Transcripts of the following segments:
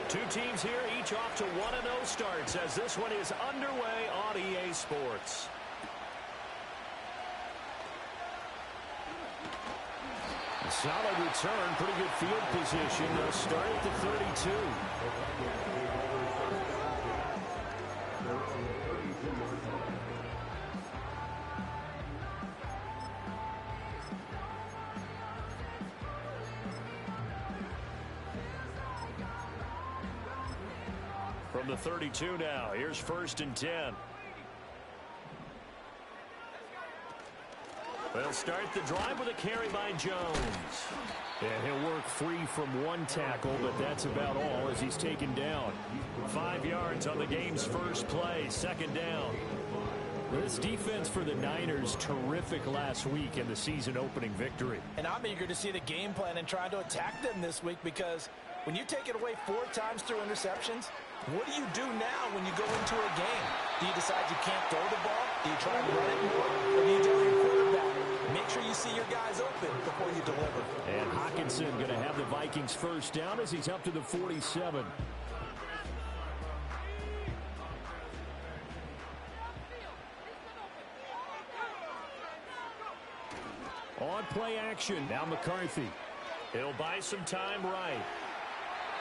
Two teams here, each off to 1-0 starts as this one is underway on EA Sports. A solid return, pretty good field position. They'll start at the 32. From the 32 now, here's 1st and 10. They'll start the drive with a carry by Jones. And he'll work free from one tackle, but that's about all as he's taken down. 5 yards on the game's first play, 2nd down. This defense for the Niners, terrific last week in the season-opening victory. And I'm eager to see the game plan and try to attack them this week because when you take it away 4 times through interceptions, what do you do now when you go into a game? Do you decide you can't throw the ball? Do you try and run it more? Or do you tell your quarterback, make sure you see your guys open before you deliver? And Hockenson going to have the Vikings first down as he's up to the 47. On play action, now McCarthy. He'll buy some time right.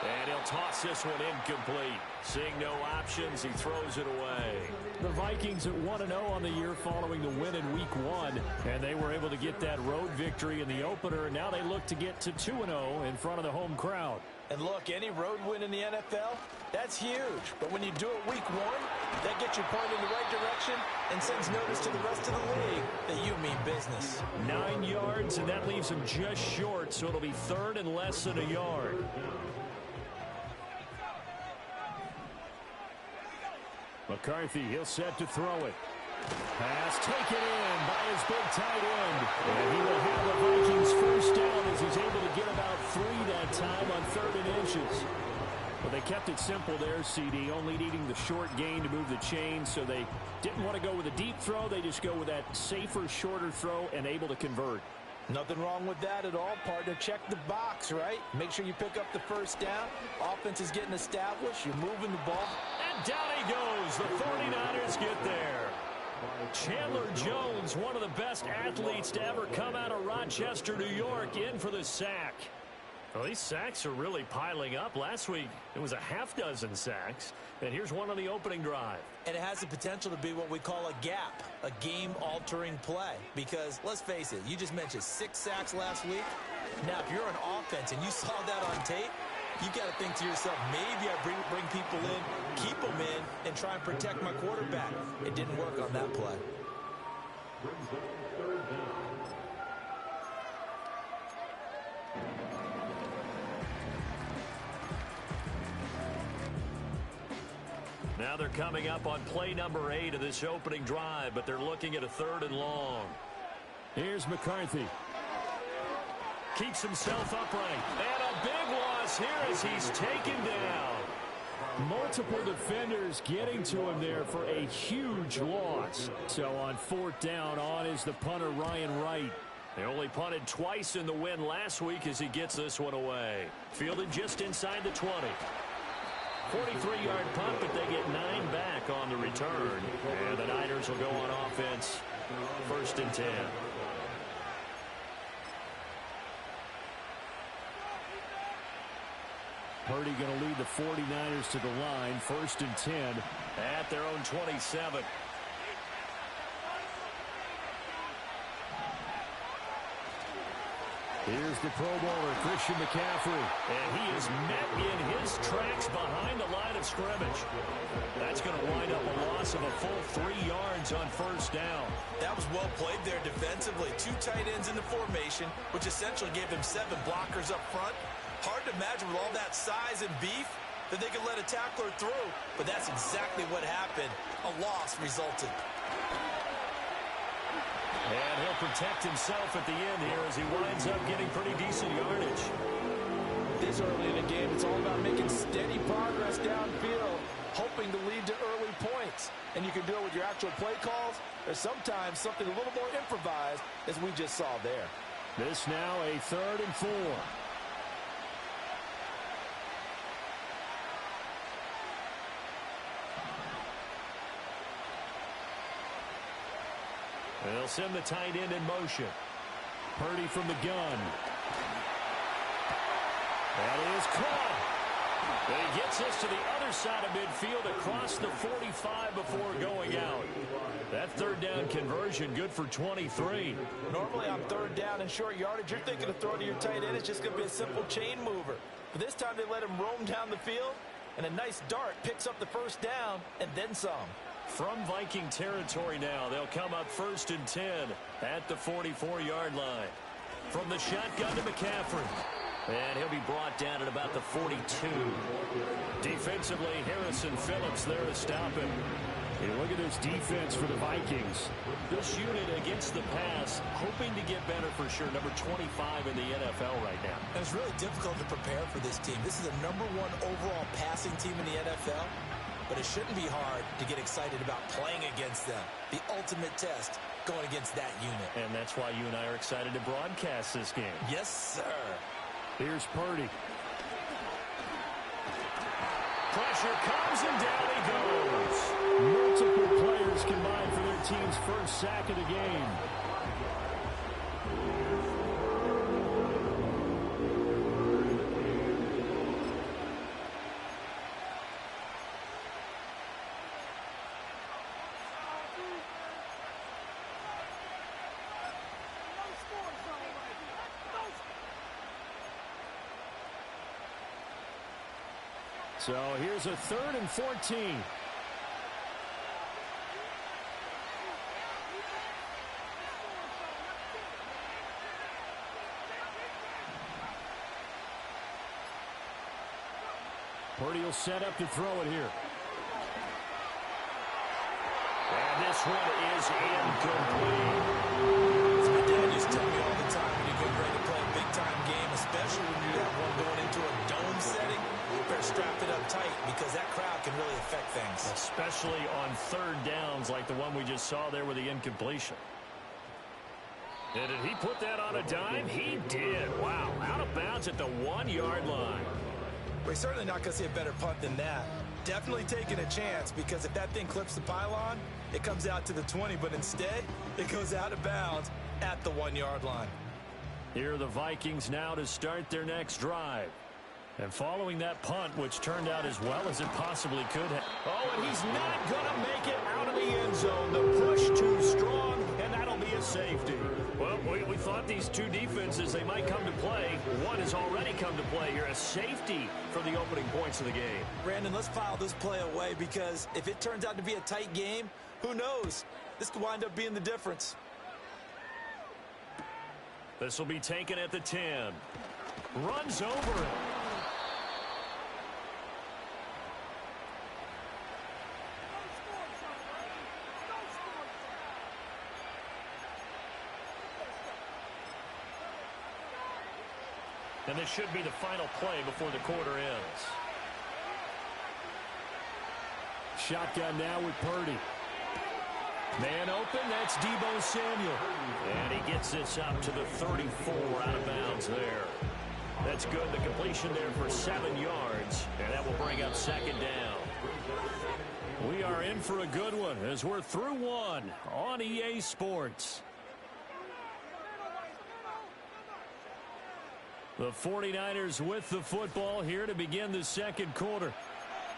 And he'll toss this one incomplete. Seeing no options, he throws it away. The Vikings at 1-0 on the year following the win in Week 1. And they were able to get that road victory in the opener. And now they look to get to 2-0 in front of the home crowd. And look, any road win in the NFL, that's huge. But when you do it Week 1, that gets you pointed in the right direction and sends notice to the rest of the league that you mean business. 9 yards, and that leaves him just short. So it'll be 3rd and less than a yard. McCarthy, he'll set to throw it. Pass taken in by his big tight end. And he will have the Vikings first down as he's able to get about 3 that time on 3rd and inches. Well, they kept it simple there, CD, only needing the short gain to move the chain, so they didn't want to go with a deep throw. They just go with that safer, shorter throw and able to convert. Nothing wrong with that at all, partner. Check the box, right? Make sure you pick up the first down. Offense is getting established. You're moving the ball. And down he goes. The 49ers get there. Chandler Jones, one of the best athletes to ever come out of Rochester, New York, in for the sack. Well, these sacks are really piling up. Last week, it was a half-dozen sacks. And here's one on the opening drive. And it has the potential to be what we call a gap, a game-altering play. Because, let's face it, you just mentioned 6 sacks last week. Now, if you're an offense and you saw that on tape, you got to think to yourself, maybe I bring people in, keep them in, and try and protect my quarterback. It didn't work on that play. Now they're coming up on play number 8 of this opening drive, but they're looking at a 3rd and long. Here's McCarthy. Keeps himself upright. And a big loss here as he's taken down. Multiple defenders getting to him there for a huge loss. So on 4th down, on is the punter Ryan Wright. They only punted twice in the win last week as he gets this one away. Fielded just inside the 20. 43-yard punt, but they get 9 back on the return. And the Niners will go on offense. 1st and 10. Purdy going to lead the 49ers to the line. 1st and 10 at their own 27. Here's the Pro Bowler, Christian McCaffrey. And he is met in his tracks behind the line of scrimmage. That's going to wind up a loss of a full 3 yards on 1st down. That was well played there defensively. 2 tight ends in the formation, which essentially gave them 7 blockers up front. Hard to imagine with all that size and beef that they could let a tackler through. But that's exactly what happened. A loss resulted. And he'll protect himself at the end here as he winds up getting pretty decent yardage. This early in the game, it's all about making steady progress downfield, hoping to lead to early points. And you can do it with your actual play calls, or sometimes something a little more improvised, as we just saw there. This now a 3rd and 4. They'll send the tight end in motion. Purdy from the gun. That is caught. And he gets this to the other side of midfield across the 45 before going out. That third down conversion good for 23. Normally on third down and short yardage, you're thinking of throwing to your tight end. It's just going to be a simple chain mover. But this time they let him roam down the field, and a nice dart picks up the first down and then some. From Viking territory now, they'll come up 1st and 10 at the 44-yard line. From the shotgun to McCaffrey. And he'll be brought down at about the 42. Defensively, Harrison Phillips there to stop him. Hey, look at this defense for the Vikings. This unit against the pass, hoping to get better for sure. Number 25 in the NFL right now. And it's really difficult to prepare for this team. This is the #1 overall passing team in the NFL. But it shouldn't be hard to get excited about playing against them. The ultimate test going against that unit. And that's why you and I are excited to broadcast this game. Yes, sir. Here's Purdy. Pressure comes and down he goes. Multiple players combined for their team's first sack of the game. So here's a 3rd and 14. Purdy will set up to throw it here. And this one is incomplete. As my dad used to tell me all the time, when you get ready to play a big-time game, especially when you have one going into a dome setting, you better strap it up tight because that crowd can really affect things. Especially on third downs like the one we just saw there with the incompletion. And did he put that on a dime? He did. Wow, out of bounds at the 1-yard line. We're certainly not going to see a better punt than that. Definitely taking a chance because if that thing clips the pylon, it comes out to the 20, but instead, it goes out of bounds at the 1-yard line. Here are the Vikings now to start their next drive. And following that punt, which turned out as well as it possibly could have. Oh, and he's not going to make it out of the end zone. The push too strong, and that'll be a safety. Well, we thought these two defenses, they might come to play. One has already come to play here, a safety for the opening points of the game. Brandon, let's file this play away because if it turns out to be a tight game, who knows? This could wind up being the difference. This will be taken at the 10. Runs over it. And this should be the final play before the quarter ends. Shotgun now with Purdy. Man open, that's Deebo Samuel. And he gets this up to the 34 out of bounds there. That's good. The completion there for 7 yards. And that will bring up 2nd down. We are in for a good one as we're through one on EA Sports. The 49ers with the football here to begin the second quarter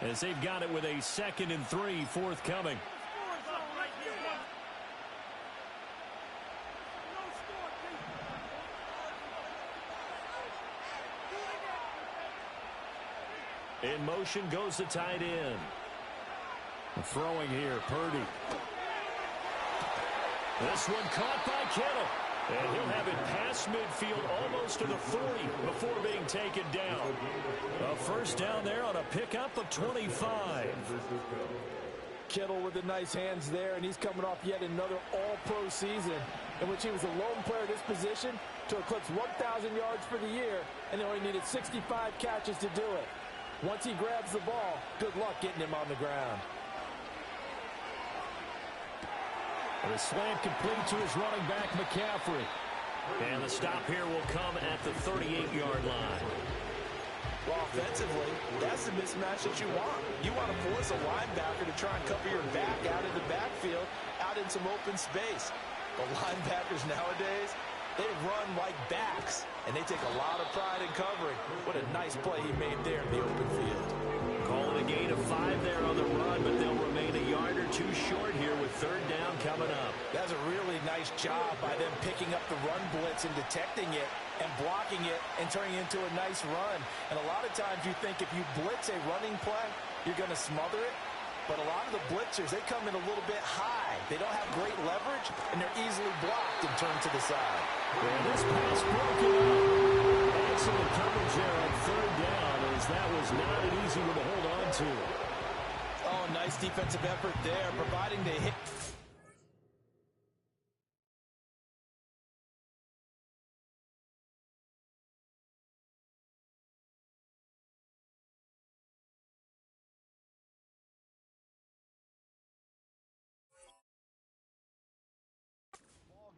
as they've got it with a 2nd and 3 forthcoming. In motion goes the tight end. Throwing here, Purdy. This one caught by Kittle. And he'll have it past midfield almost to the 40 before being taken down. A first down there on a pickup of 25. Kittle with the nice hands there, and he's coming off yet another all-pro season in which he was the lone player at this position to eclipse 1,000 yards for the year, and they only needed 65 catches to do it. Once he grabs the ball, good luck getting him on the ground. And a slant complete to his running back, McCaffrey. And the stop here will come at the 38-yard line. Well, offensively, that's the mismatch that you want. You want to force a linebacker to try and cover your back out in the backfield, out in some open space. Well, linebackers nowadays, they run like backs, and they take a lot of pride in covering. What a nice play he made there in the open field. Calling a gain of 5 there on the run, but they'll remain a yard or two short here with third down coming up. That's a really nice job by them picking up the run blitz and detecting it and blocking it and turning it into a nice run. And a lot of times you think if you blitz a running play, you're going to smother it. But a lot of the blitzers, they come in a little bit high. They don't have great leverage, and they're easily blocked and turned to the side. And this pass broken up. Excellent coverage there on third down, as that was not an easy one to hold on to. Oh, nice defensive effort there, providing the hit.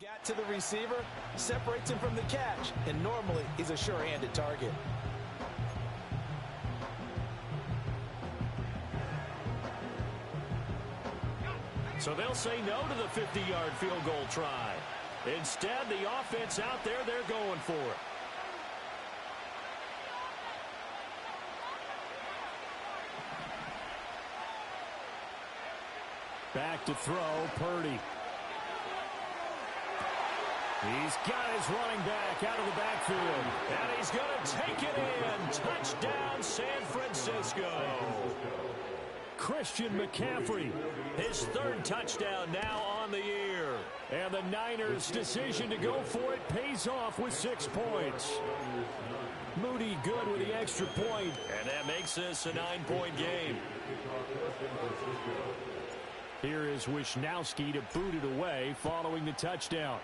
Got to the receiver, separates him from the catch, and normally he's a sure-handed target. So they'll say no to the 50-yard field goal try. Instead, the offense out there, they're going for it. Back to throw, Purdy. He's got his running back out of the backfield. And he's going to take it in. Touchdown, San Francisco. Christian McCaffrey. His third touchdown now on the year. And the Niners' decision to go for it pays off with 6 points. Moody good with the extra point. And that makes this a 9-point game. Here is Wisnowski to boot it away following the touchdown.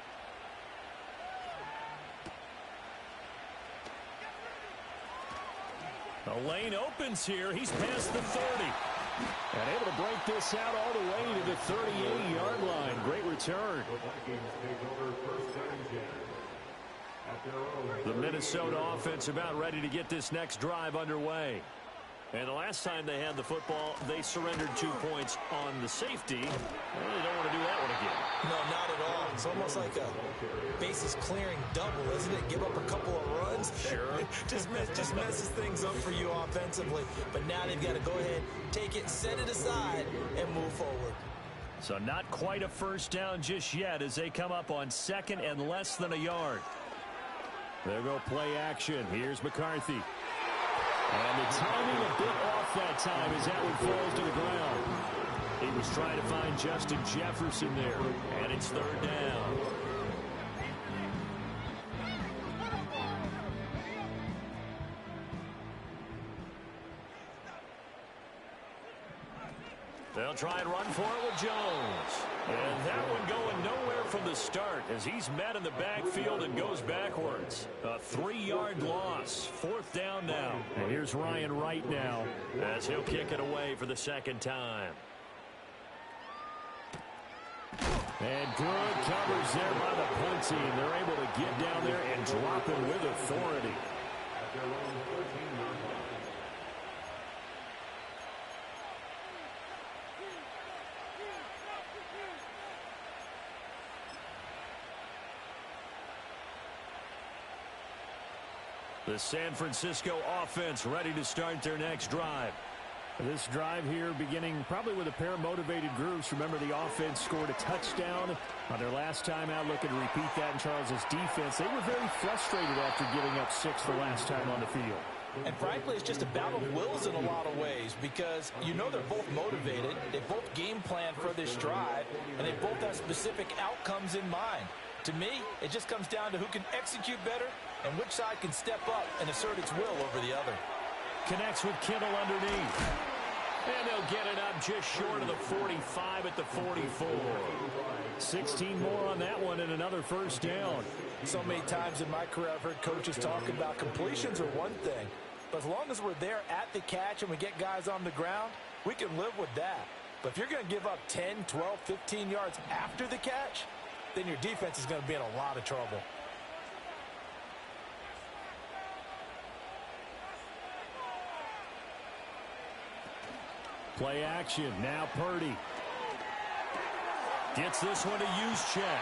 The lane opens here. He's past the 30. And able to break this out all the way to the 38-yard line. Great return. The Minnesota offense about ready to get this next drive underway. And the last time they had the football, they surrendered 2 points on the safety. Well, they don't want to do that one again. No, not at all. It's almost like a bases clearing double, isn't it? Give up a couple of runs. Sure. just messes things up for you offensively. But now they've got to go ahead, take it, set it aside, and move forward. So not quite a first down just yet as they come up on second and less than a yard. There go play action. Here's McCarthy. And the timing a bit off that time as that one falls to the ground. He was trying to find Justin Jefferson there. And it's third down. They'll try and run for it with Jones. And that one going nowhere from the start as he's met in the backfield and goes backwards. A 3-yard loss. Fourth down now. And here's Ryan Wright now as he'll kick it away for the second time. And good covers there by the punt team. They're able to get down there and drop it with authority. The San Francisco offense ready to start their next drive. This drive here beginning probably with a pair of motivated groups. Remember, the offense scored a touchdown on their last time out, looking to repeat that in Charles's defense. They were very frustrated after giving up 6 the last time on the field. And frankly, it's just a battle of wills in a lot of ways because you know they're both motivated. They both game plan for this drive, and they both have specific outcomes in mind. To me, it just comes down to who can execute better and which side can step up and assert its will over the other. Connects with Kittle underneath. And they'll get it up just short of the 45 at the 44. 16 more on that one and another first down. So many times in my career I've heard coaches talking about completions are one thing. But as long as we're there at the catch and we get guys on the ground, we can live with that. But if you're going to give up 10, 12, 15 yards after the catch, then your defense is going to be in a lot of trouble. Play action. Now Purdy. Gets this one to use check.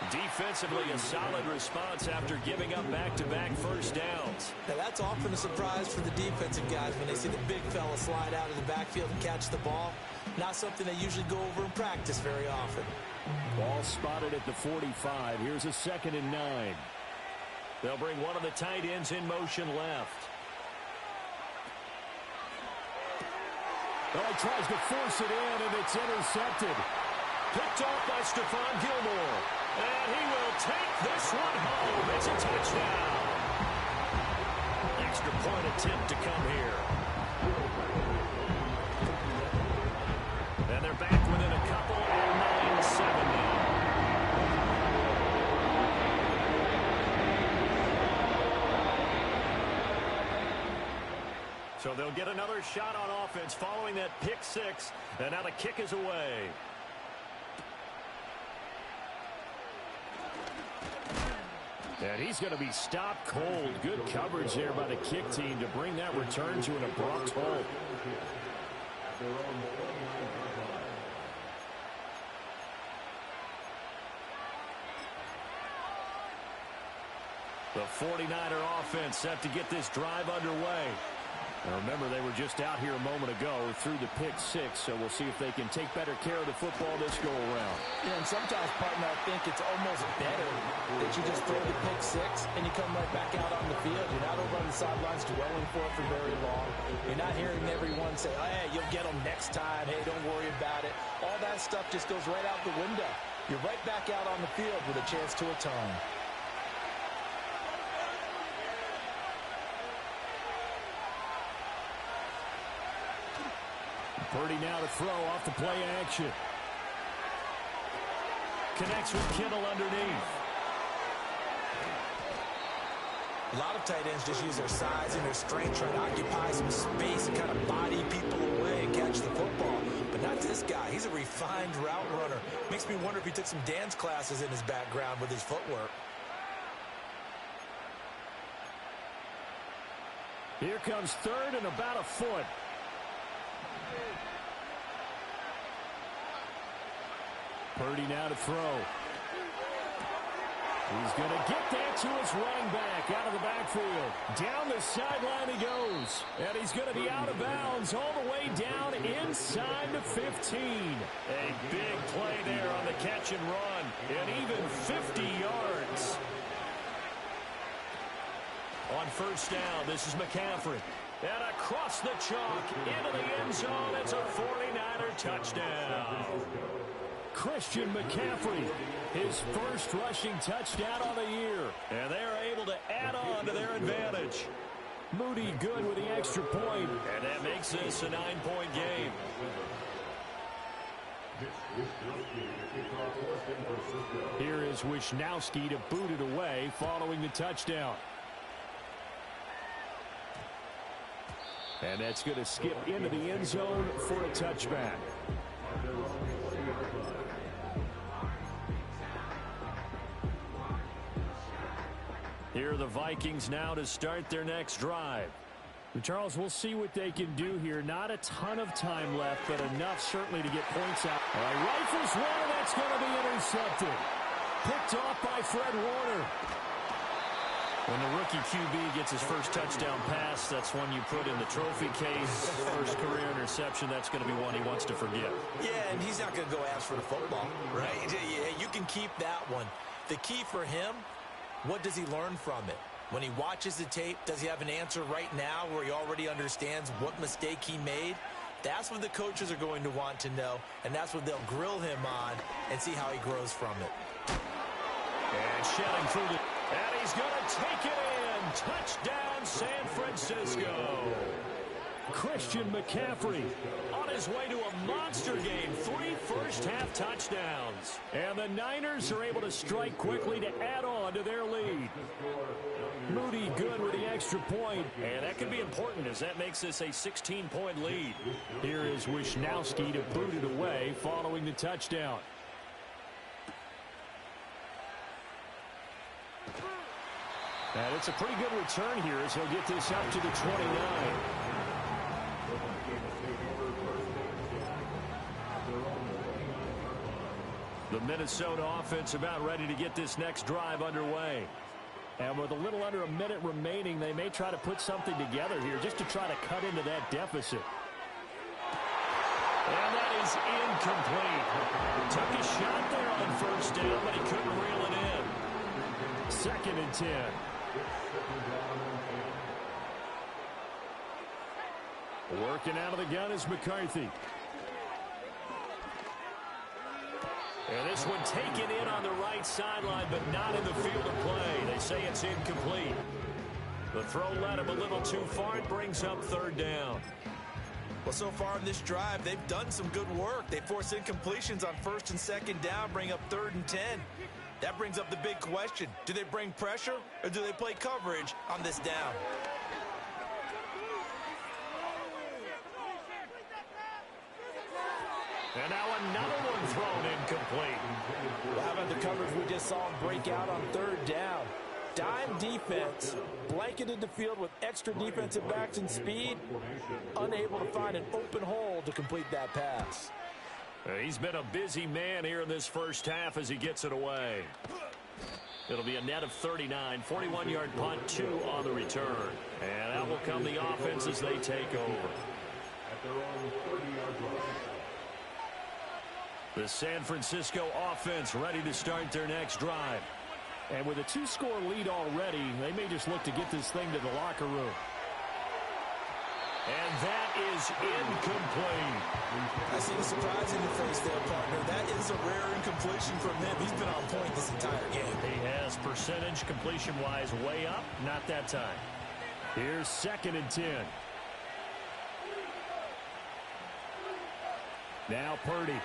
Defensively, a solid response after giving up back-to-back first downs. Now, that's often a surprise for the defensive guys when they see the big fella slide out of the backfield and catch the ball. Not something they usually go over in practice very often. Ball spotted at the 45. Here's a 2nd and 9. They'll bring one of the tight ends in motion left. Well, he tries to force it in, and it's intercepted. Picked off by Stephon Gilmore. And he will take this one home. It's a touchdown. Extra point attempt to come here. And they're back within a couple at 9-7 now. So they'll get another shot on offense following that pick six. And now the kick is away. And he's going to be stopped cold. Good coverage there by the kick team to bring that return to an abrupt halt. The 49er offense set to get this drive underway. Now remember, they were just out here a moment ago through the pick six, so we'll see if they can take better care of the football this go-around. Yeah, and sometimes, partner, I think it's almost better that you just throw the pick six and you come right back out on the field. You're not over on the sidelines dwelling for it for very long. You're not hearing everyone say, oh, hey, you'll get them next time. Hey, don't worry about it. All that stuff just goes right out the window. You're right back out on the field with a chance to atone. Purdy now to throw off the play action. Connects with Kittle underneath. A lot of tight ends just use their size and their strength, try to occupy some space and kind of body people away and catch the football. But not this guy. He's a refined route runner. Makes me wonder if he took some dance classes in his background with his footwork. Here comes 3rd and about a foot. Purdy now to throw. He's going to get that to his running back out of the backfield. Down the sideline he goes. And he's going to be out of bounds all the way down inside the 15. A big play there on the catch and run. And even 50 yards. On first down, this is McCaffrey. And across the chalk into the end zone. It's a 49er touchdown. Christian McCaffrey, his first rushing touchdown of the year. And they are able to add on to their advantage. Moody good with the extra point. And that makes this a 9-point game. Here is Wisnowski to boot it away following the touchdown. And that's going to skip into the end zone for a touchback. Here are the Vikings now to start their next drive. Charles, we'll see what they can do here. Not a ton of time left, but enough certainly to get points out. All right, rifles one, and that's going to be intercepted. Picked off by Fred Warner. When the rookie QB gets his first touchdown pass, that's one you put in the trophy case. First career interception, that's going to be one he wants to forget. Yeah, and he's not going to go ask for the football, right? Yeah, you can keep that one. The key for him, what does he learn from it? When he watches the tape, does he have an answer right now where he already understands what mistake he made? That's what the coaches are going to want to know, and that's what they'll grill him on and see how he grows from it. And shedding through the... And he's going to take it in. Touchdown, San Francisco. Christian McCaffrey on his way to a monster game. 3 first-half touchdowns. And the Niners are able to strike quickly to add on to their lead. Moody good with the extra point. And that could be important as that makes this a 16-point lead. Here is Wisnowski to boot it away following the touchdown. And it's a pretty good return here as he'll get this up to the 29. The Minnesota offense about ready to get this next drive underway. And with a little under a minute remaining, they may try to put something together here just to try to cut into that deficit. And that is incomplete. Took a shot there on first down, but he couldn't reel it in. 2nd and 10. Working out of the gun is McCarthy. And this one taken in on the right sideline, but not in the field of play. They say it's incomplete. The throw led him a little too far. It brings up 3rd down. Well, so far in this drive, they've done some good work. They force incompletions on 1st and 2nd down, bring up 3rd and 10. That brings up the big question. Do they bring pressure or do they play coverage on this down? And now another one thrown incomplete. Well, how about the coverage we just saw him break out on 3rd down? Dime defense, blanketed the field with extra defensive backs and speed, unable to find an open hole to complete that pass. He's been a busy man here in this first half as he gets it away. It'll be a net of 39, 41-yard punt, 2 on the return. And that will come the offense as they take over. The San Francisco offense ready to start their next drive. And with a 2-score lead already, they may just look to get this thing to the locker room. And that is incomplete. I see the surprise in your face there, partner. That is a rare incompletion from him. He's been on point this entire game. He has percentage completion-wise way up. Not that time. Here's 2nd and 10. Now Purdy.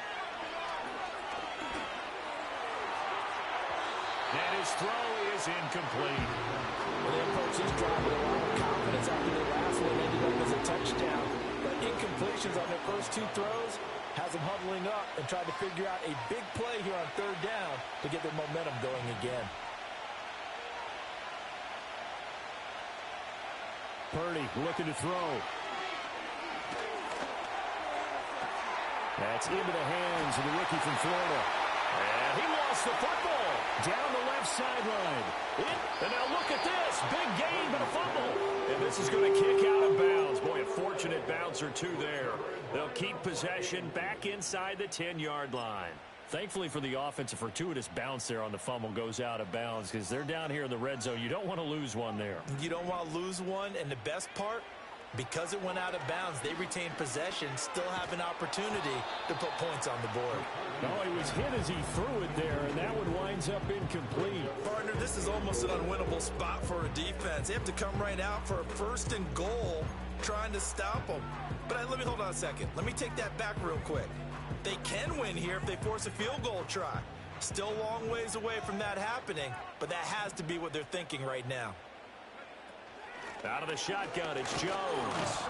And his throw is incomplete. Well, they approach this drive with a lot of confidence after their last one ended up as a touchdown. But incompletions on their first 2 throws has them huddling up and trying to figure out a big play here on 3rd down to get their momentum going again. Purdy looking to throw. That's into the hands of the rookie from Florida. And he lost the football. Down the left sideline. And now look at this. Big gain, but a fumble. And this is going to kick out of bounds. Boy, a fortunate bounce or 2 there. They'll keep possession back inside the 10-yard line. Thankfully for the offense, a fortuitous bounce there on the fumble goes out of bounds because they're down here in the red zone. You don't want to lose one there. You don't want to lose one, and the best part, because it went out of bounds, they retained possession, still have an opportunity to put points on the board. No, he was hit as he threw it there, and that one winds up incomplete. Partner, this is almost an unwinnable spot for a defense. They have to come right out for a 1st and goal, trying to stop them. But let me hold on a second. Let me take that back real quick. They can win here if they force a field goal try. Still a long ways away from that happening, but that has to be what they're thinking right now. Out of the shotgun, it's Jones.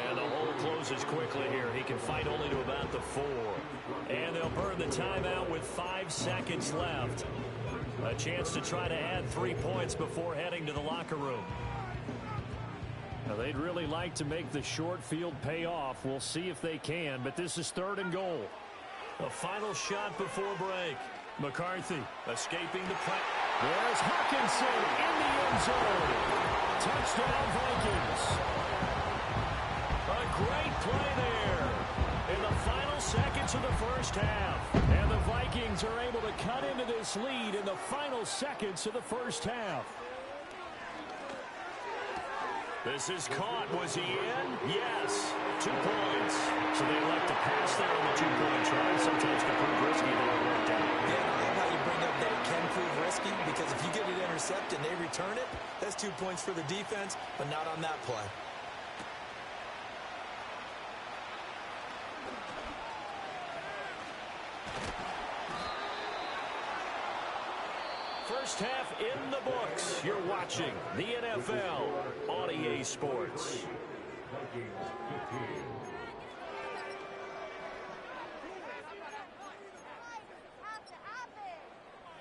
And the hole closes quickly here. He can fight only to about the 4. And they'll burn the timeout with 5 seconds left. A chance to try to add 3 points before heading to the locker room. Now, they'd really like to make the short field pay off. We'll see if they can, but this is 3rd and goal. A final shot before break. McCarthy escaping the play. There's Hawkinson in the end zone. Touchdown, Vikings. A great play there in the final seconds of the first half. And the Vikings are able to cut into this lead in the final seconds of the first half. This is caught. Was he in? Yes. 2 points. So they elect to pass there on the 2-point try. Sometimes can prove risky, but it worked out. Yeah, I love how you bring up that it can prove risky, because if you get it intercepted and they return it, that's 2 points for the defense, but not on that play. First half in the books. You're watching the NFL on EA Sports.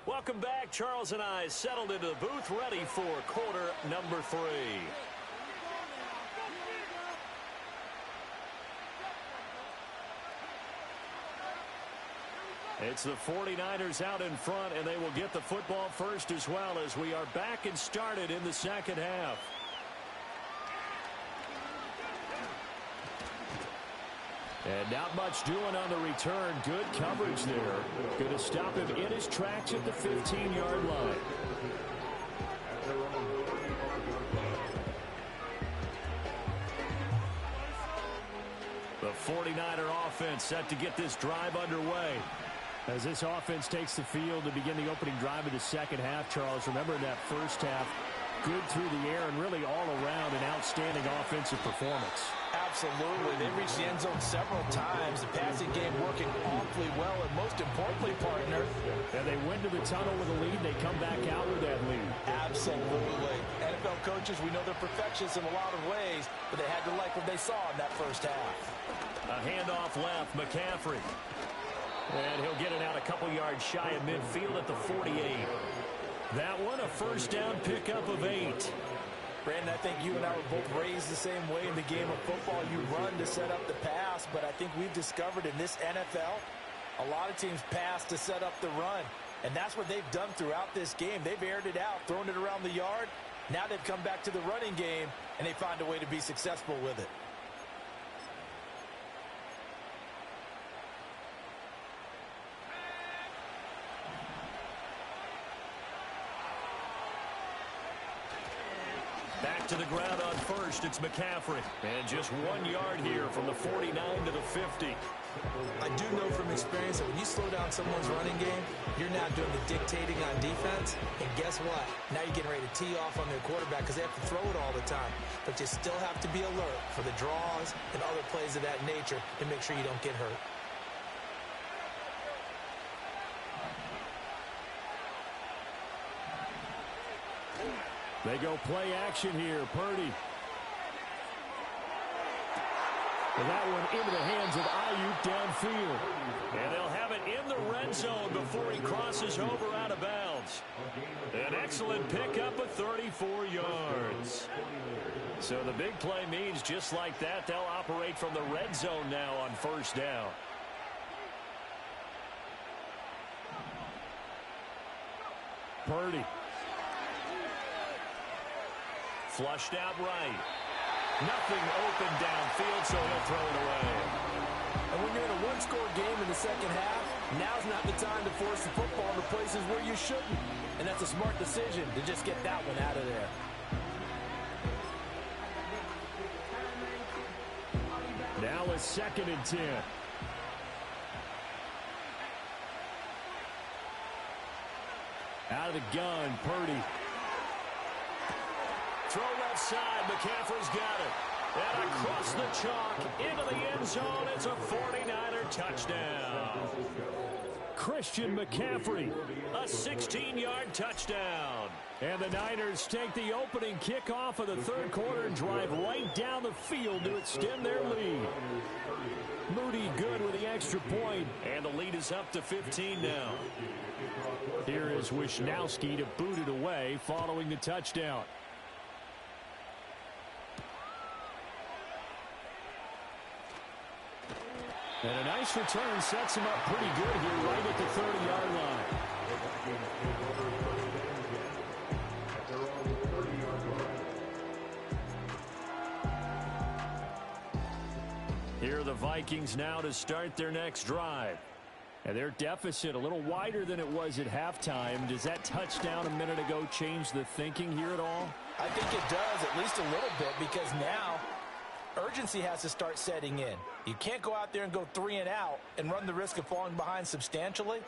Welcome back. Charles and I settled into the booth, ready for quarter number 3. It's the 49ers out in front, and they will get the football first as well as we are back and started in the second half. And not much doing on the return. Good coverage there. Going to stop him in his tracks at the 15-yard line. The 49er offense set to get this drive underway. As this offense takes the field to begin the opening drive of the second half, Charles, remember in that first half, good through the air and really all around an outstanding offensive performance. Absolutely. They reached the end zone several times. The passing game working awfully well, and most importantly, partner. And they went to the tunnel with a lead. They come back out with that lead. Absolutely. NFL coaches, we know they're perfectionists in a lot of ways, but they had to like what they saw in that first half. A handoff left, McCaffrey. And he'll get it out a couple yards shy of midfield at the 48. That one, a first down pickup of 8. Brandon, I think you and I were both raised the same way in the game of football. You run to set up the pass, but I think we've discovered in this NFL, a lot of teams pass to set up the run. And that's what they've done throughout this game. They've aired it out, thrown it around the yard. Now they've come back to the running game, and they find a way to be successful with it. Back to the ground on first, it's McCaffrey. And just 1 yard here from the 49 to the 50. I do know from experience that when you slow down someone's running game, you're not doing the dictating on defense. And guess what? Now you're getting ready to tee off on their quarterback because they have to throw it all the time. But you still have to be alert for the draws and other plays of that nature to make sure you don't get hurt. They go play action here. Purdy. And that one into the hands of Ayuk downfield. And they'll have it in the red zone before he crosses over out of bounds. An excellent pickup of 34 yards. So the big play means just like that, they'll operate from the red zone now on first down. Purdy. Flushed out right. Nothing open downfield, so he'll throw it away. And when you're in a one-score game in the second half, now's not the time to force the football into places where you shouldn't. And that's a smart decision to just get that one out of there. Now a 2nd and 10. Out of the gun, Purdy. Throw left side. McCaffrey's got it. And across the chalk into the end zone. It's a 49er touchdown. Christian McCaffrey. A 16-yard touchdown. And the Niners take the opening kickoff of the third quarter and drive right down the field to extend their lead. Moody good with the extra point. And the lead is up to 15 now. Here is Wisnowski to boot it away following the touchdown. And a nice return sets him up pretty good here right at the 30-yard line. Here are the Vikings now to start their next drive. And their deficit a little wider than it was at halftime. Does that touchdown a minute ago change the thinking here at all? I think it does, at least a little bit, because now urgency has to start setting in. You can't go out there and go 3 and out and run the risk of falling behind substantially,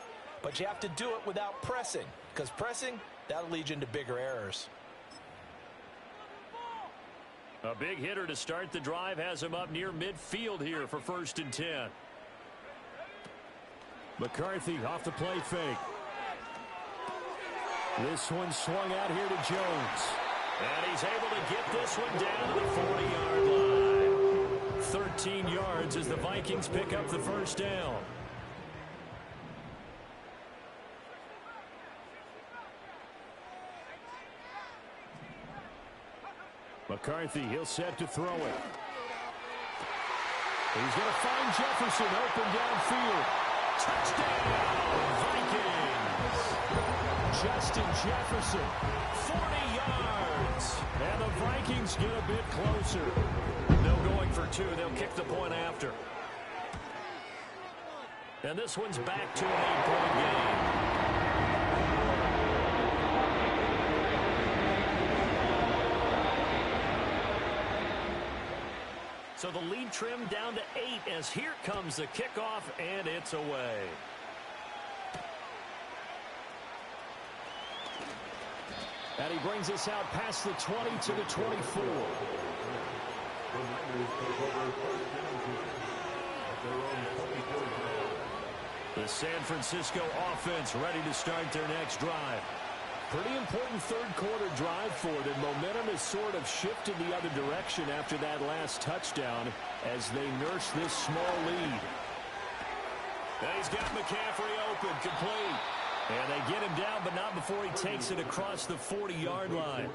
but you have to do it without pressing, because pressing, that'll lead you into bigger errors. A big hitter to start the drive has him up near midfield here for 1st and 10. McCarthy off the play fake. This one swung out here to Jones. And he's able to get this one down to the 40-yard line. 13 yards as the Vikings pick up the first down. McCarthy, he'll set to throw it. He's going to find Jefferson open downfield. Touchdown, Vikings. Justin Jefferson, 40 yards. And the Vikings get a bit closer. No going for two. They'll kick the point after. And this one's back to an 8-point game. So the lead trimmed down to 8 as here comes the kickoff, and it's away. And he brings us out past the 20 to the 24. The San Francisco offense ready to start their next drive. Pretty important third-quarter drive for them. Momentum has sort of shifted the other direction after that last touchdown as they nurse this small lead. And he's got McCaffrey open, complete. And they get him down, but not before he takes it across the 40-yard line.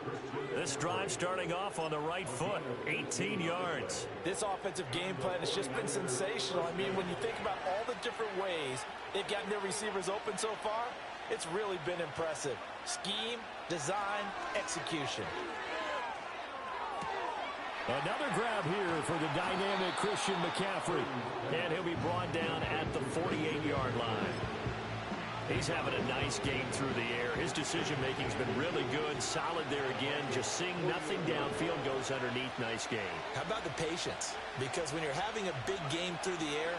This drive starting off on the right foot, 18 yards. This offensive game plan has just been sensational. I mean, when you think about all the different ways they've gotten their receivers open so far, it's really been impressive. Scheme, design, execution. Another grab here for the dynamic Christian McCaffrey. And he'll be brought down at the 48-yard line. He's having a nice game through the air. His decision-making's been really good. Solid there again. Just seeing nothing downfield goes underneath. Nice game. How about the patience? Because when you're having a big game through the air,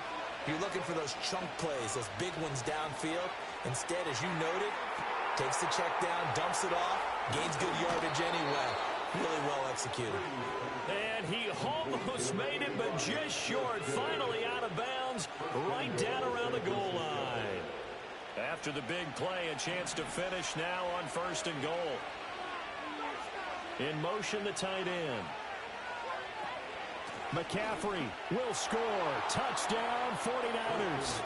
you're looking for those chunk plays, those big ones downfield. Instead, as you noted, takes the check down, dumps it off, gains good yardage anyway. Really well executed. And he almost made it, but just short. Finally out of bounds, right down around the goal line. After the big play, a chance to finish now on 1st and goal. In motion, the tight end. McCaffrey will score. Touchdown, 49ers.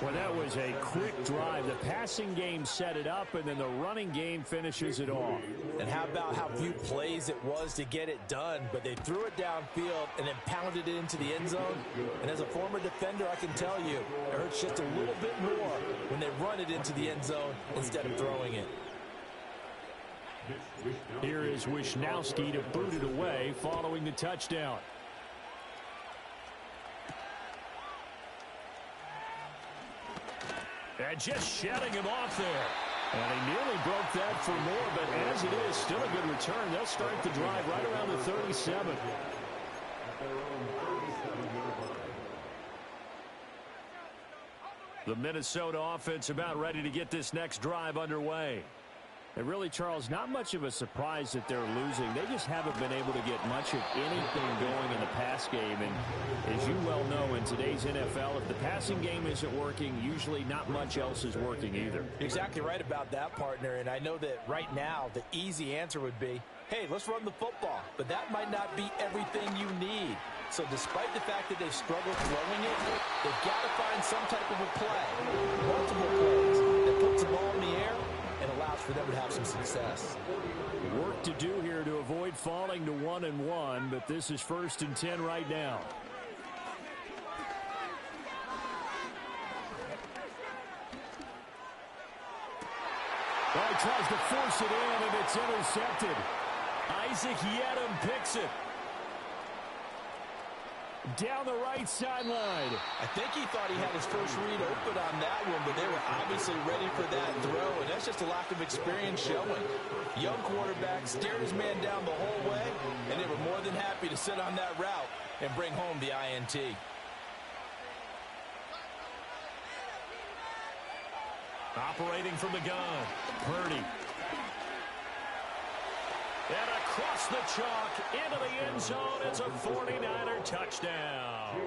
Well, that was a quick drive. The passing game set it up, and then the running game finishes it off. And how about how few plays it was to get it done, but they threw it downfield and then pounded it into the end zone. And as a former defender, I can tell you, it hurts just a little bit more when they run it into the end zone instead of throwing it. Here is Wisnowski to boot it away following the touchdown. And just shutting him off there. And he nearly broke that for more, but as it is, still a good return. They'll start the drive right around the 37. The Minnesota offense about ready to get this next drive underway. And really, Charles, not much of a surprise that they're losing. They just haven't been able to get much of anything going in the pass game. And as you well know, in today's NFL, if the passing game isn't working, usually not much else is working either. Exactly right about that, partner. And I know that right now, the easy answer would be, hey, let's run the football. But that might not be everything you need. So despite the fact that they've struggled throwing it, they've got to find some type of a play, multiple plays that puts the ball in the air and allows for them to have some success. Work to do here to avoid falling to 1-1, but this is 1st and 10 right now. Well, he tries to force it in, and it's intercepted. Isaac Yedem picks it. Down the right sideline. I think he thought he had his first read open on that one, but they were obviously ready for that throw, and that's just a lack of experience showing. Young quarterback stared his man down the whole way, and they were more than happy to sit on that route and bring home the INT. Operating from the gun, Purdy. And across the chalk, into the end zone, it's a 49er touchdown.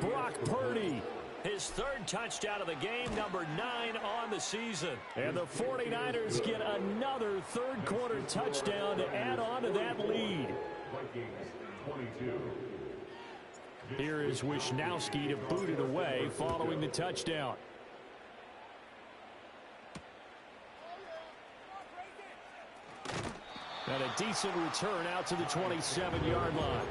Brock Purdy. His 3rd touchdown of the game, number 9 on the season. And the 49ers get another third-quarter touchdown to add on to that lead. Here is Wisnowski to boot it away following the touchdown. And a decent return out to the 27-yard line.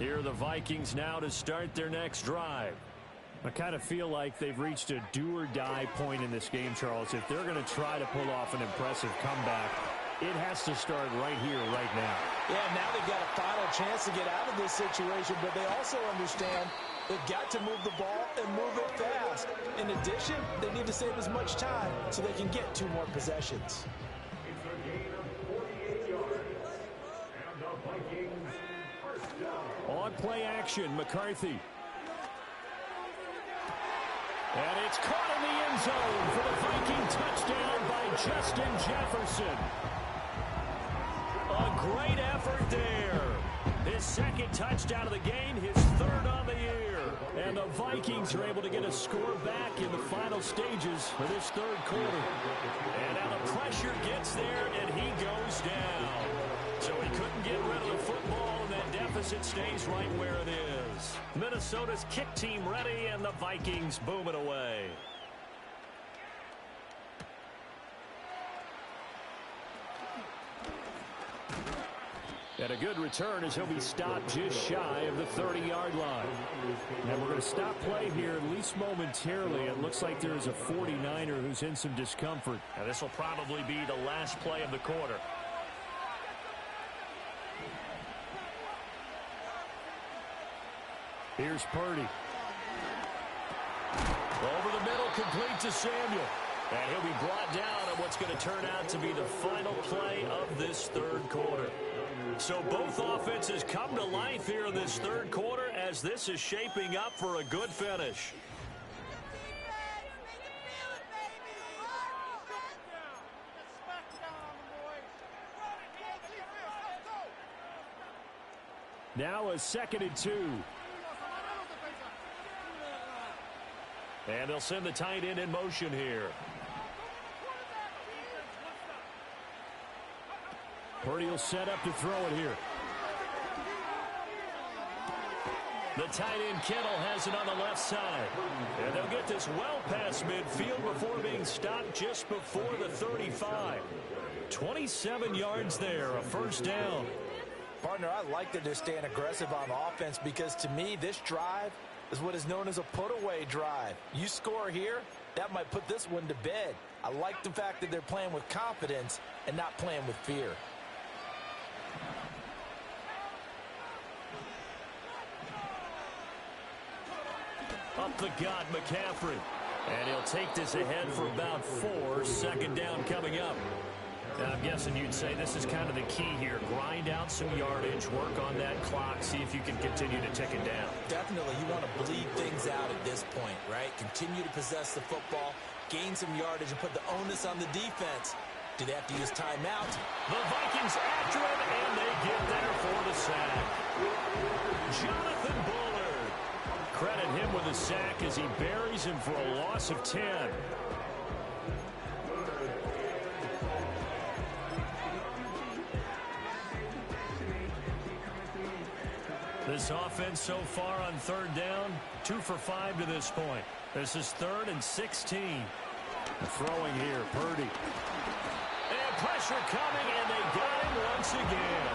Here are the Vikings now to start their next drive. I kind of feel like they've reached a do-or-die point in this game, Charles. If they're going to try to pull off an impressive comeback, it has to start right here, right now. Yeah, now they've got a final chance to get out of this situation, but they also understand they've got to move the ball and move it fast. In addition, they need to save as much time so they can get 2 more possessions. On play action, McCarthy. And it's caught in the end zone for the Viking touchdown by Justin Jefferson. A great effort there. His second touchdown of the game, his 3rd on the year. And the Vikings are able to get a score back in the final stages of this 3rd quarter. And now the pressure gets there, and he goes down. So he couldn't get rid of the football, and that deficit stays right where it is. Minnesota's kick team ready, and the Vikings boom it away. And a good return as he'll be stopped just shy of the 30-yard line. And we're going to stop play here, at least momentarily. It looks like there's a 49er who's in some discomfort. Now this will probably be the last play of the quarter. Here's Purdy. Over the middle, complete to Samuel. And he'll be brought down on what's going to turn out to be the final play of this 3rd quarter. So both offenses come to life here in this 3rd quarter as this is shaping up for a good finish. Now a 2nd and 2. And they'll send the tight end in motion here. Purdy will set up to throw it here. The tight end Kittle has it on the left side. And they'll get this well past midfield before being stopped just before the 35. 27 yards there, a 1st down. Partner, I like that they're staying aggressive on offense because to me, this drive is what is known as a put-away drive. You score here, that might put this one to bed. I like the fact that they're playing with confidence and not playing with fear. Up the gut, McCaffrey. And he'll take this ahead for about 4. 2nd down coming up. Now, I'm guessing you'd say this is kind of the key here. Grind out some yardage, work on that clock, see if you can continue to tick it down. Definitely, you want to bleed things out at this point, right? Continue to possess the football, gain some yardage, and put the onus on the defense. Do they have to use timeout? The Vikings after him, and they get there for the sack. Jonathan Bullard. Credit him with a sack as he buries him for a loss of 10. This offense so far on 3rd down, 2 for 5 to this point. This is 3rd and 16. Throwing here, Purdy. And pressure coming, and they got him once again.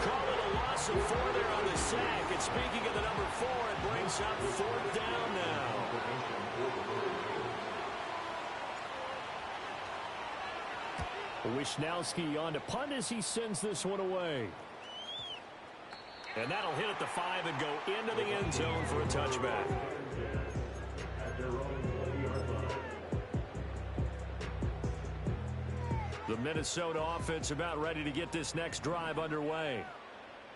Call it a loss of 4 there on the sack. And speaking of the number 4, it brings up 4th down now. Wisnowski on to punt as he sends this one away. And that'll hit at the 5 and go into the end zone for a touchback. The Minnesota offense about ready to get this next drive underway.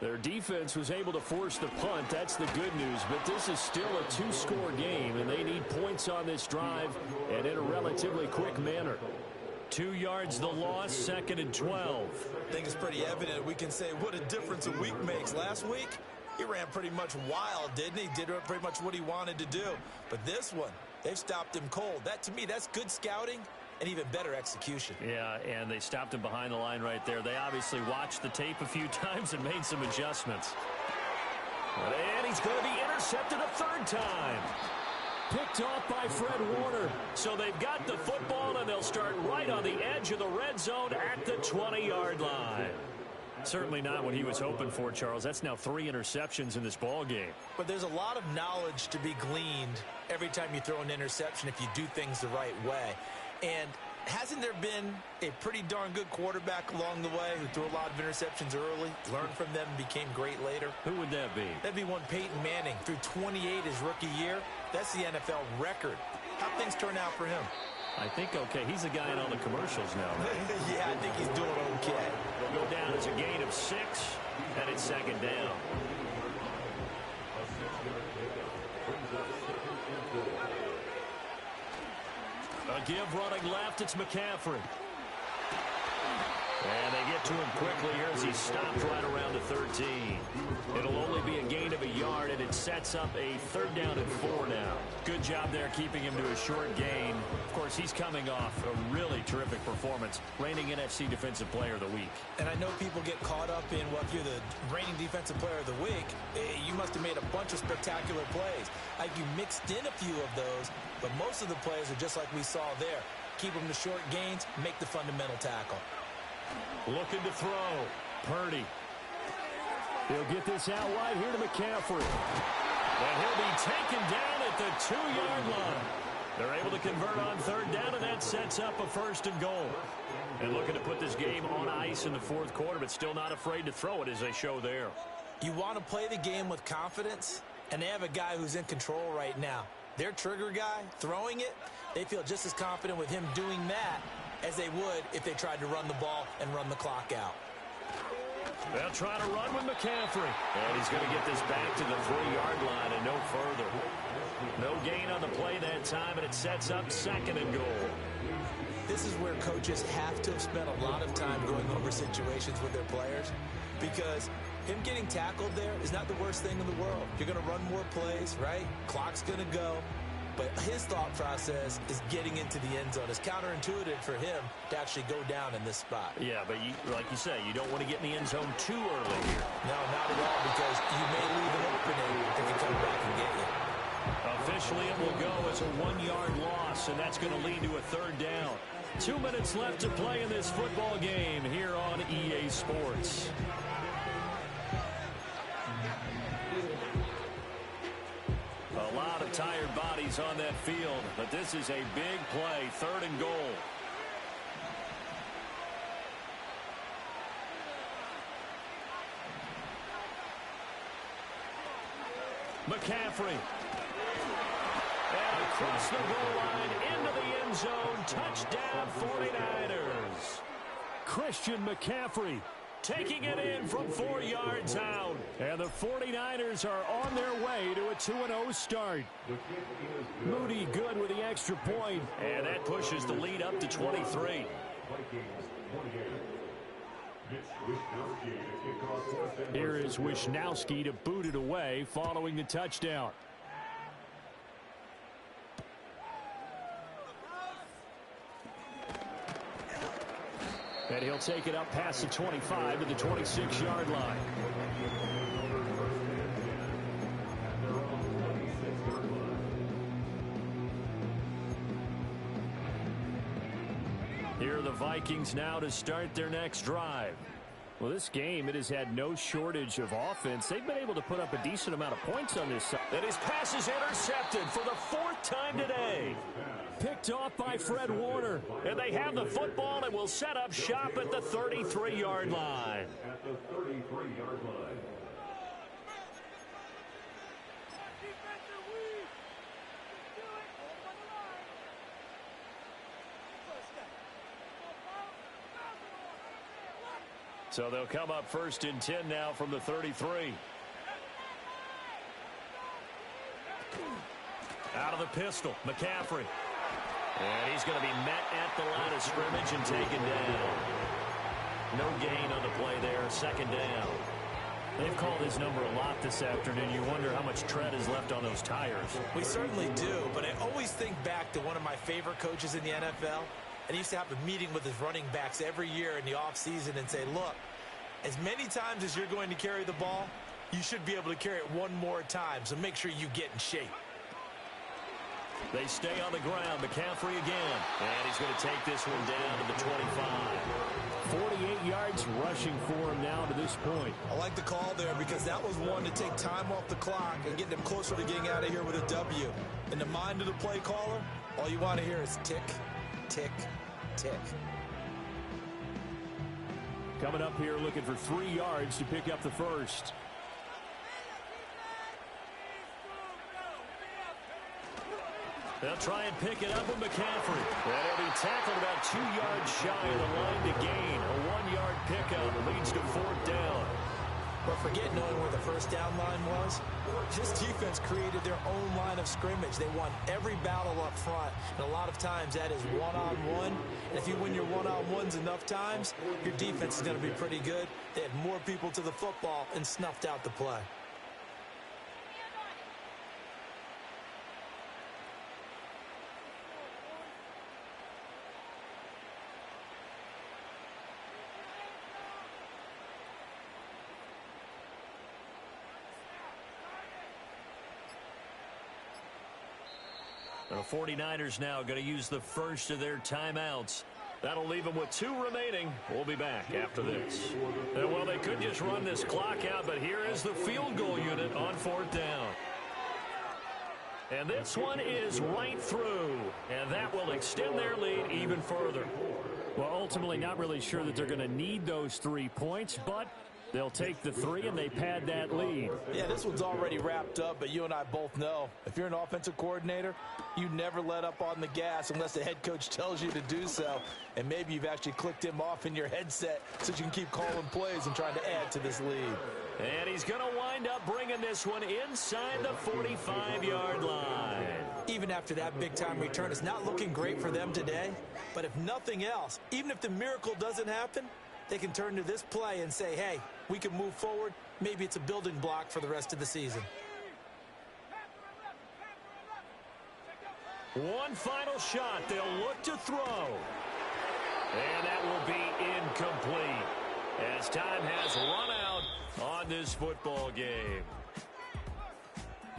Their defense was able to force the punt. That's the good news. But this is still a 2-score game, and they need points on this drive and in a relatively quick manner. 2 yards the loss, 2nd and 12. I think it's pretty evident. We can say what a difference a week makes. Last week, he ran pretty much wild, didn't he? Did pretty much what he wanted to do. But this one, they've stopped him cold. That, to me, that's good scouting and even better execution. Yeah, and they stopped him behind the line right there. They obviously watched the tape a few times and made some adjustments. And he's going to be intercepted a 3rd time. Picked off by Fred Warner. So they've got the football, and they'll start right on the edge of the red zone at the 20-yard line. Certainly not what he was hoping for, Charles. That's now 3 interceptions in this ball game. But there's a lot of knowledge to be gleaned every time you throw an interception if you do things the right way. And hasn't there been a pretty darn good quarterback along the way who threw a lot of interceptions early, learned from them, and became great later? Who would that be? That'd be one Peyton Manning. Threw 28 his rookie year. That's the NFL record. How'd things turn out for him? I think okay. He's the guy in all the commercials now, right? Yeah, I think he's doing okay. It'll go down as a gain of 6, and it's second down. A give running left, it's McCaffrey. And they get to him quickly here as he stopped right around the 13. It'll only be a gain of a yard, and it sets up a 3rd down and 4 now. Good job there keeping him to a short gain. Of course, he's coming off a really terrific performance, reigning NFC Defensive Player of the Week. And I know people get caught up in, well, if you're the reigning Defensive Player of the Week, you must have made a bunch of spectacular plays. Like you mixed in a few of those, but most of the plays are just like we saw there. Keep them to short gains, make the fundamental tackle. Looking to throw. Purdy. He'll get this out wide here to McCaffrey. And he'll be taken down at the 2-yard line. They're able to convert on 3rd down, and that sets up a 1st and goal. And looking to put this game on ice in the 4th quarter, but still not afraid to throw it as they show there. You want to play the game with confidence, and they have a guy who's in control right now. Their trigger guy, throwing it, they feel just as confident with him doing that as they would if they tried to run the ball and run the clock out. They'll try to run with McCaffrey. And he's going to get this back to the 3-yard line and no further. No gain on the play that time, and it sets up 2nd and goal. This is where coaches have to have spent a lot of time going over situations with their players, because him getting tackled there is not the worst thing in the world. You're going to run more plays, right? Clock's going to go. But his thought process is getting into the end zone. It's counterintuitive for him to actually go down in this spot. Yeah, but like you say, you don't want to get in the end zone too early here. No, not at all, because you may leave an opening if he comes back and get you. Officially, it will go as a 1-yard loss, and that's going to lead to a 3rd down. 2 minutes left to play in this football game here on EA Sports. A lot of tired bodies on that field, but this is a big play, 3rd and goal. McCaffrey. And across the goal line into the end zone. Touchdown 49ers. Christian McCaffrey taking it in from 4 yards out. And the 49ers are on their way to a 2-0 start. Moody good with the extra point. And that pushes the lead up to 23. Here is Wisnowski to boot it away following the touchdown. And he'll take it up past the 25 to the 26-yard line. Here are the Vikings now to start their next drive. Well, this game, it has had no shortage of offense. They've been able to put up a decent amount of points on this side. And his pass is intercepted for the 4th time today. Picked off by Fred Warner. And they have the football and will set up shop at the 33-yard line. At the 33-yard line. So they'll come up 1st and 10 now from the 33. Out of the pistol, McCaffrey. And he's going to be met at the line of scrimmage and taken down. No gain on the play there, 2nd down. They've called his number a lot this afternoon. You wonder how much tread is left on those tires. We certainly do, but I always think back to one of my favorite coaches in the NFL. And he used to have a meeting with his running backs every year in the offseason and say, look, as many times as you're going to carry the ball, you should be able to carry it one more time. So make sure you get in shape. They stay on the ground. McCaffrey again. And he's going to take this one down to the 25. 48 yards rushing for him now to this point. I like the call there because that was one to take time off the clock and get them closer to getting out of here with a W. In the mind of the play caller, all you want to hear is tick, tick, tick. Coming up here looking for 3 yards to pick up the first. They'll try and pick it up with McCaffrey. And he'll be tackled about 2 yards shy of the line to gain. A 1-yard pickup leads to 4th down. But forget knowing where the first down line was. This defense created their own line of scrimmage. They won every battle up front. And a lot of times that is one-on-one. And if you win your one-on-ones enough times, your defense is going to be pretty good. They had more people to the football and snuffed out the play. The 49ers now going to use the first of their timeouts. That'll leave them with 2 remaining. We'll be back after this. And well, they could just run this clock out, but here is the field goal unit on 4th down. And this one is right through, and that will extend their lead even further. Well, ultimately not really sure that they're going to need those 3 points, but they'll take the 3 and they pad that lead. Yeah, this one's already wrapped up, but you and I both know if you're an offensive coordinator, you never let up on the gas unless the head coach tells you to do so. And maybe you've actually clicked him off in your headset so you can keep calling plays and trying to add to this lead. And he's going to wind up bringing this one inside the 45-yard line. Even after that big-time return, it's not looking great for them today. But if nothing else, even if the miracle doesn't happen, they can turn to this play and say, hey, we can move forward. Maybe it's a building block for the rest of the season. One final shot. They'll look to throw. And that will be incomplete as time has run out on this football game.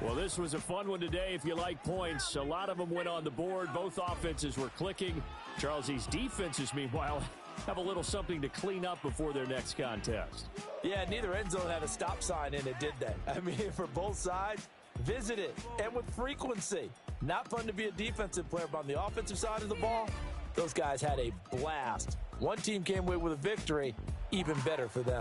Well, this was a fun one today if you like points. A lot of them went on the board. Both offenses were clicking. Charles, these defenses, meanwhile, have a little something to clean up before their next contest. Yeah, neither end zone had a stop sign in it, did they? I mean, for both sides, visit it, and with frequency. Not fun to be a defensive player, but on the offensive side of the ball, those guys had a blast. One team came away with a victory, even better for them.